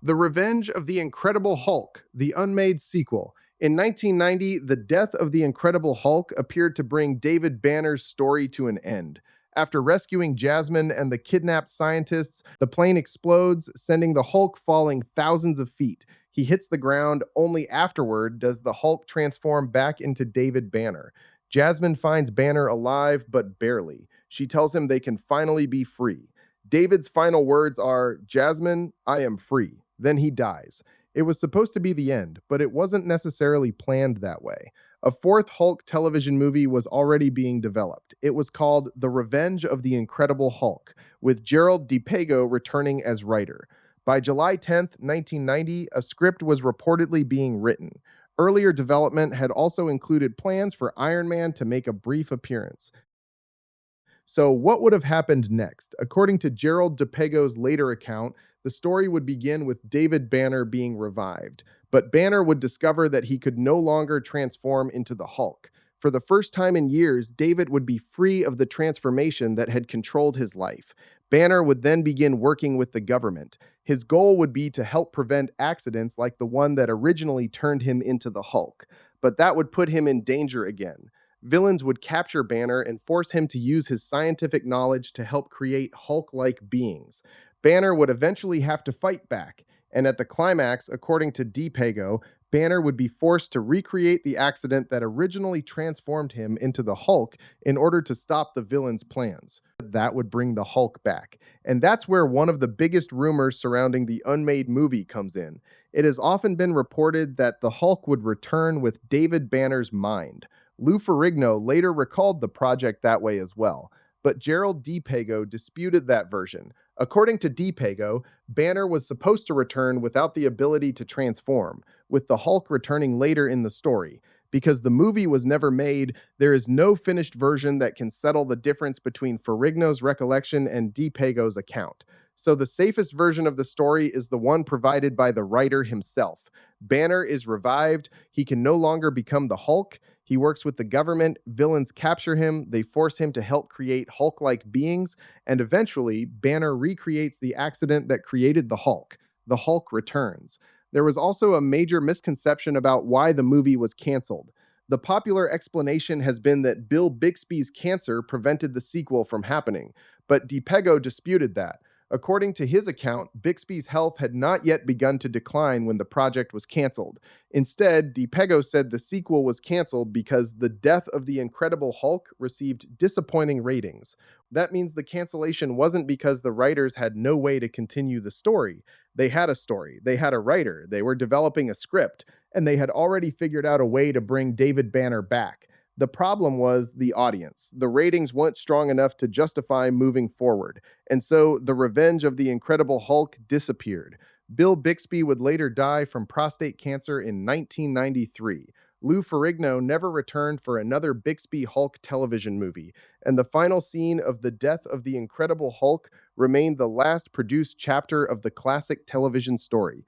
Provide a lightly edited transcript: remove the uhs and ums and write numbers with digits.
The Revenge of the Incredible Hulk, the Unmade sequel. In 1990, the death of the Incredible Hulk appeared to bring David Banner's story to an end. After rescuing Jasmine and the kidnapped scientists, the plane explodes, sending the Hulk falling thousands of feet. He hits the ground. Only afterward does the Hulk transform back into David Banner. Jasmine finds Banner alive, but barely. She tells him they can finally be free. David's final words are, "Jasmine, I am free." Then he dies. It was supposed to be the end, but it wasn't necessarily planned that way. A fourth Hulk television movie was already being developed. It was called The Revenge of the Incredible Hulk, with Gerald DePago returning as writer. By July 10th, 1990, a script was reportedly being written. Earlier development had also included plans for Iron Man to make a brief appearance. So, what would have happened next? According to Gerald DePego's later account, the story would begin with David Banner being revived, but Banner would discover that he could no longer transform into the Hulk. For the first time in years, David would be free of the transformation that had controlled his life. Banner would then begin working with the government. His goal would be to help prevent accidents like the one that originally turned him into the Hulk. But that would put him in danger again. Villains would capture Banner and force him to use his scientific knowledge to help create Hulk like beings. Banner would eventually have to fight back, and at the climax, according to DePago, Banner would be forced to recreate the accident that originally transformed him into the Hulk in order to stop the villain's plans. That would bring the Hulk back. And that's where one of the biggest rumors surrounding the Unmade movie comes in. It has often been reported that the Hulk would return with David Banner's mind. Lou Ferrigno later recalled the project that way as well, but Gerald DePago disputed that version. According to DePago, Banner was supposed to return without the ability to transform, with the Hulk returning later in the story. Because the movie was never made, there is no finished version that can settle the difference between Ferrigno's recollection and DePago's account. So the safest version of the story is the one provided by the writer himself. Banner is revived, he can no longer become the Hulk. He works with the government, villains capture him, they force him to help create Hulk-like beings, and eventually, Banner recreates the accident that created the Hulk. The Hulk returns. There was also a major misconception about why the movie was canceled. The popular explanation has been that Bill Bixby's cancer prevented the sequel from happening, but DePego disputed that. According to his account, Bixby's health had not yet begun to decline when the project was canceled. Instead, DePego said the sequel was canceled because the death of the Incredible Hulk received disappointing ratings. That means the cancellation wasn't because the writers had no way to continue the story. They had a story, they had a writer, they were developing a script, and they had already figured out a way to bring David Banner back. The problem was the audience. The ratings weren't strong enough to justify moving forward, and so the Revenge of the Incredible Hulk disappeared. Bill Bixby would later die from prostate cancer in 1993. Lou Ferrigno never returned for another Bixby Hulk television movie, and the final scene of the death of the Incredible Hulk remained the last produced chapter of the classic television story.